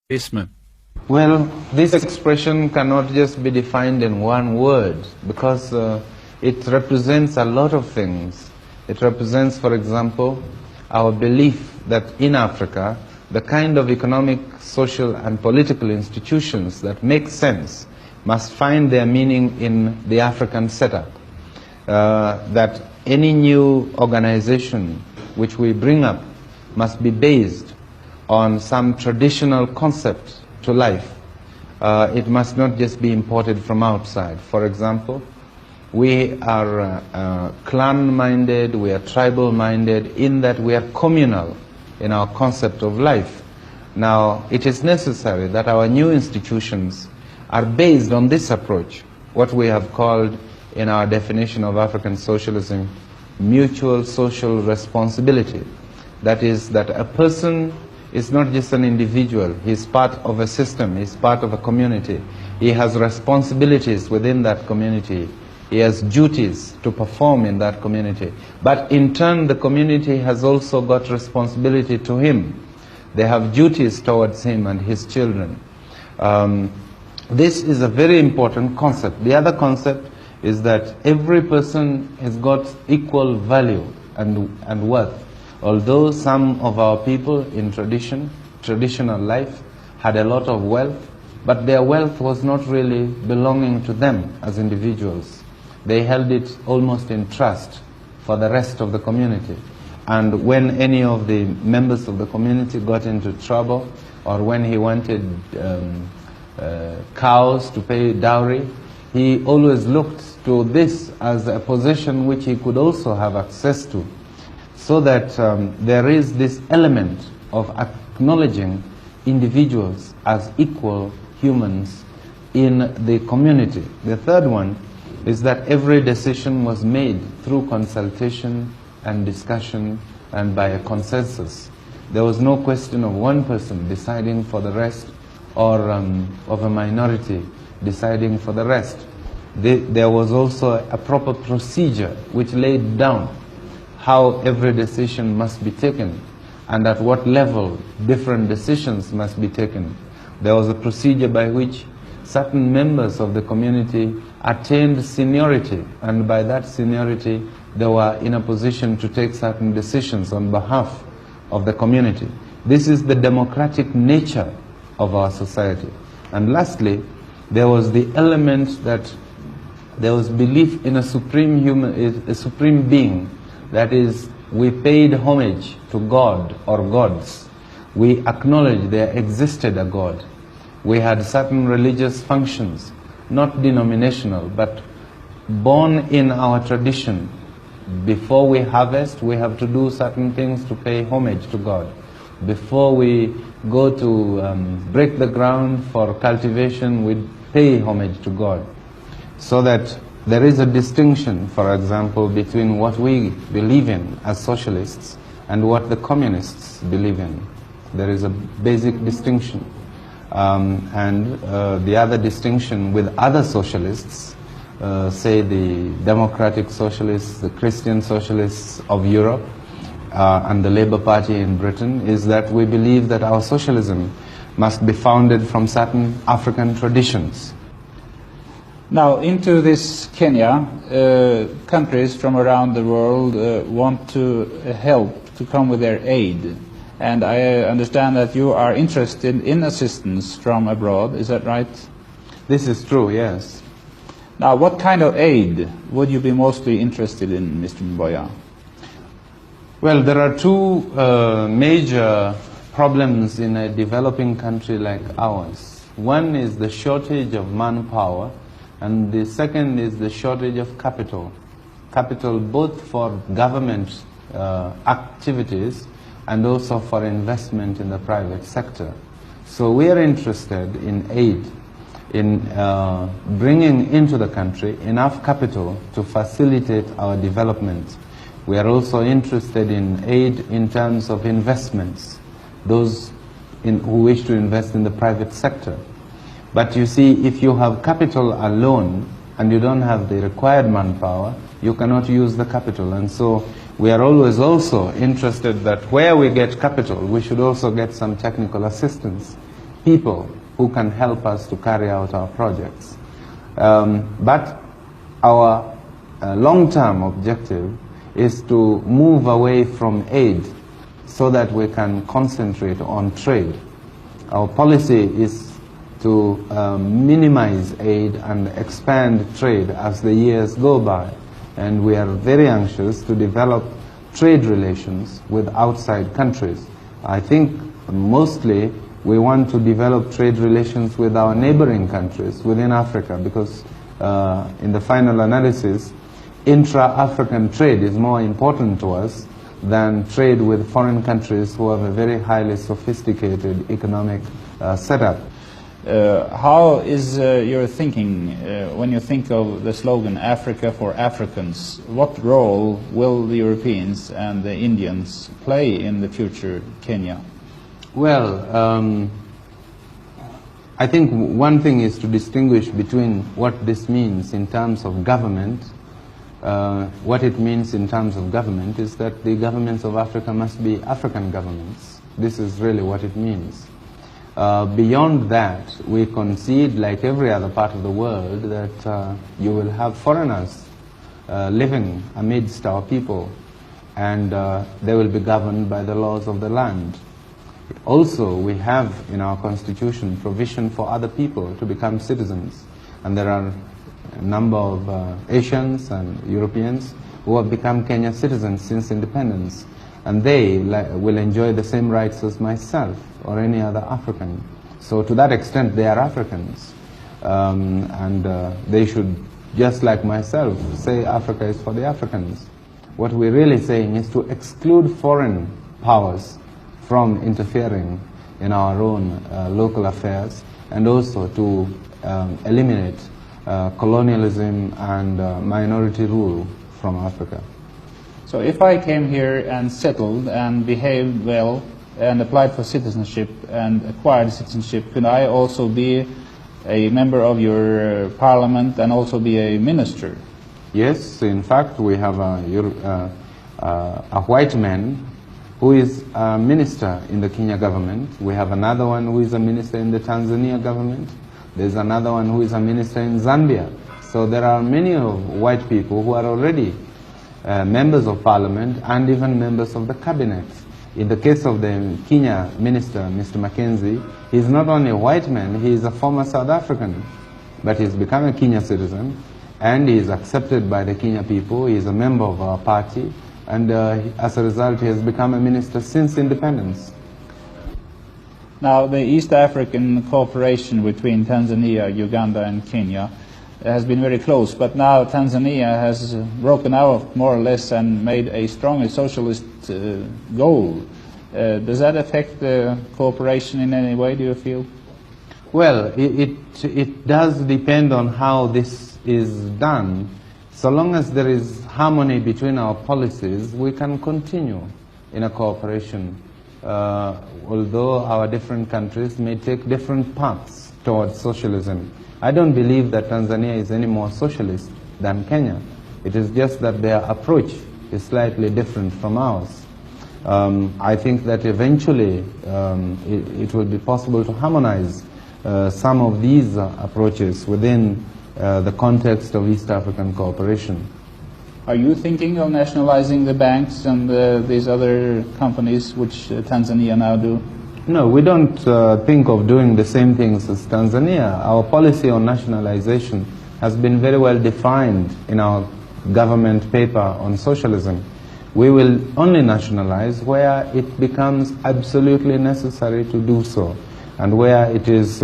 Isma. Well, this expression cannot just be defined in one word because it represents a lot of things. It represents, for example, our belief that in Africa, the kind of economic, social, and political institutions that make sense must find their meaning in the African setup. That any new organization which we bring up must be based on some traditional concept to life. It must not just be imported from outside. For example, we are clan-minded, we are tribal-minded, in that we are communal in our concept of life. Now, it is necessary that our new institutions are based on this approach, what we have called in our definition of African socialism, mutual social responsibility. That is, that a person is not just an individual, he is part of a system, he is part of a community. He has responsibilities within that community. He has duties to perform in that community. But in turn, the community has also got responsibility to him. They have duties towards him and his children. This is a very important concept. The other concept is that every person has got equal value and worth. Although some of our people in traditional life had a lot of wealth, but their wealth was not really belonging to them as individuals. They held it almost in trust for the rest of the community. And when any of the members of the community got into trouble, or when he wanted cows to pay dowry, he always looked to this as a possession which he could also have access to. So that there is this element of acknowledging individuals as equal humans in the community. The third one is that every decision was made through consultation and discussion and by a consensus. There was no question of one person deciding for the rest or of a minority deciding for the rest. There was also a proper procedure which laid down how every decision must be taken and at what level different decisions must be taken. There was a procedure by which certain members of the community attained seniority, and by that seniority they were in a position to take certain decisions on behalf of the community. This is the democratic nature of our society. And lastly, there was the element that there was belief in a supreme being. That is, we paid homage to God or gods. We acknowledged there existed a God. We had certain religious functions, not denominational, but born in our tradition. Before we harvest, we have to do certain things to pay homage to God. Before we go to break the ground for cultivation, we pay homage to God. So that there is a distinction, for example, between what we believe in as socialists and what the communists believe in. There is a basic distinction. The other distinction with other socialists, say the democratic socialists, the Christian socialists of Europe, and the Labour Party in Britain, is that we believe that our socialism must be founded from certain African traditions. Now, into this Kenya, countries from around the world want to help, to come with their aid. And I understand that you are interested in assistance from abroad, is that right? This is true, yes. Now, what kind of aid would you be mostly interested in, Mr. Mboya? Well, there are two major problems in a developing country like ours. One is the shortage of manpower, and the second is the shortage of capital. Capital both for government activities and also for investment in the private sector. So we are interested in aid, in bringing into the country enough capital to facilitate our development. We are also interested in aid in terms of investments, those who wish to invest in the private sector. But you see, if you have capital alone and you don't have the required manpower, you cannot use the capital. And so we are always also interested that where we get capital, we should also get some technical assistance people who can help us to carry out our projects. But our long-term objective is to move away from aid so that we can concentrate on trade. Our policy is to minimize aid and expand trade as the years go by. And we are very anxious to develop trade relations with outside countries. I think mostly we want to develop trade relations with our neighboring countries within Africa, because in the final analysis, intra-African trade is more important to us than trade with foreign countries who have a very highly sophisticated economic setup. How is your thinking when you think of the slogan Africa for Africans? What role will the Europeans and the Indians play in the future Kenya? Well, I think one thing is to distinguish between what this means in terms of government. What it means in terms of government is that the governments of Africa must be African governments. This is really what it means. Beyond that, we concede, like every other part of the world, that you will have foreigners living amidst our people, and they will be governed by the laws of the land. Also, we have in our constitution provision for other people to become citizens, and there are a number of Asians and Europeans who have become Kenyan citizens since independence, and they will enjoy the same rights as myself or any other African. So to that extent, they are Africans, and they should, just like myself, say Africa is for the Africans. What we're really saying is to exclude foreign powers from interfering in our own local affairs, and also to eliminate colonialism and minority rule from Africa. So if I came here and settled and behaved well and applied for citizenship and acquired citizenship, could I also be a member of your parliament and also be a minister? Yes, in fact we have a white man who is a minister in the Kenya government. We have another one who is a minister in the Tanzania government. There's another one who is a minister in Zambia. So there are many of white people who are already members of parliament and even members of the cabinet. In the case of the Kenya minister, Mr. Mackenzie, he's not only a white man, he is a former South African, but he's become a Kenya citizen, and he is accepted by the Kenya people. He is a member of our party, and as a result, he has become a minister since independence. Now, the East African cooperation between Tanzania, Uganda and Kenya has been very close, but now Tanzania has broken out more or less and made a strongly socialist goal. Does that affect the cooperation in any way, do you feel? Well, it does depend on how this is done. So long as there is harmony between our policies, we can continue in a cooperation, although our different countries may take different paths towards socialism. I don't believe that Tanzania is any more socialist than Kenya. It is just that their approach is slightly different from ours. I think that eventually it will be possible to harmonize some of these approaches within the context of East African cooperation. Are you thinking of nationalizing the banks and these other companies which Tanzania now do? No, we don't think of doing the same things as Tanzania. Our policy on nationalization has been very well defined in our government paper on socialism. We will only nationalize where it becomes absolutely necessary to do so, and where it is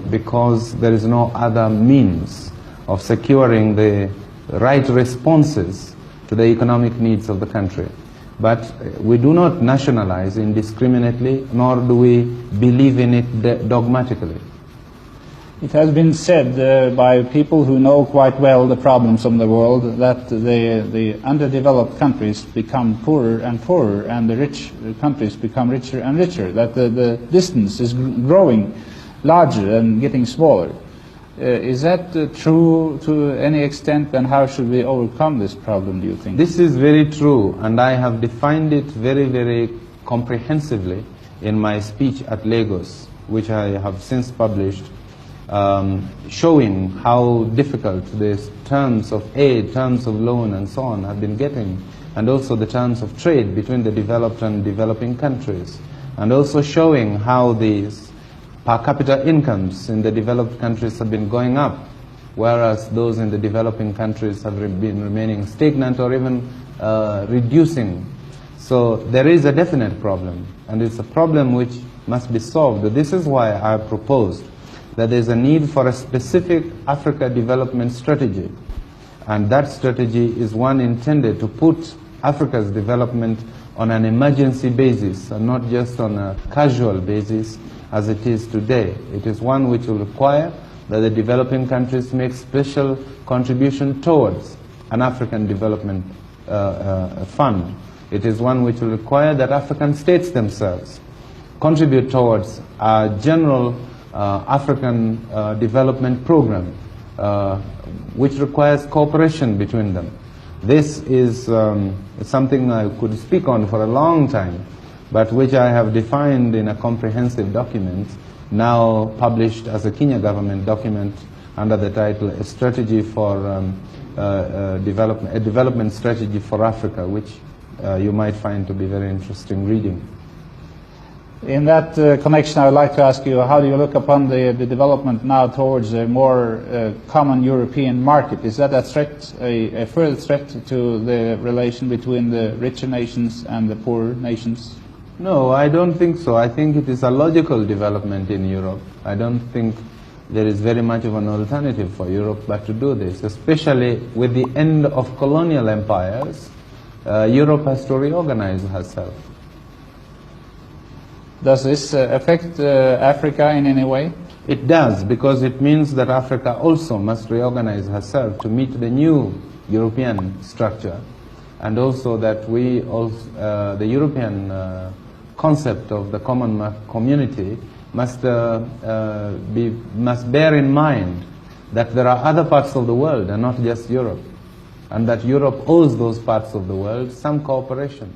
because there is no other means of securing the right responses to the economic needs of the country. But we do not nationalize indiscriminately, nor do we believe in it dogmatically. It has been said by people who know quite well the problems of the world that the underdeveloped countries become poorer and poorer and the rich countries become richer and richer, that the distance is growing larger and getting smaller. Is that true to any extent, and how should we overcome this problem, do you think? This is very true, and I have defined it very, very comprehensively in my speech at Lagos. which I have since published, showing how difficult these terms of aid, terms of loan and so on have been getting, and also the terms of trade between the developed and developing countries, and also showing how these per capita incomes in the developed countries have been going up, whereas those in the developing countries have been remaining stagnant or even reducing. So there is a definite problem, and it's a problem which must be solved. This is why I proposed that there is a need for a specific Africa development strategy, and that strategy is one intended to put Africa's development on an emergency basis and not just on a casual basis as it is today. It is one which will require that the developing countries make special contribution towards an African development fund. It is one which will require that African states themselves contribute towards a general African development program, which requires cooperation between them. This is something I could speak on for a long time, but which I have defined in a comprehensive document, now published as a Kenya government document under the title A Strategy for a Development Strategy for Africa, which you might find to be very interesting reading. In that connection, I would like to ask you, how do you look upon the development now towards a more common European market? Is that a threat, a further threat to the relation between the richer nations and the poorer nations? No, I don't think so. I think it is a logical development in Europe. I don't think there is very much of an alternative for Europe but to do this, especially with the end of colonial empires. Europe has to reorganize herself. Does this affect Africa in any way? It does, because it means that Africa also must reorganize herself to meet the new European structure, and also that the European concept of the common community must bear in mind that there are other parts of the world and not just Europe, and that Europe owes those parts of the world some cooperation.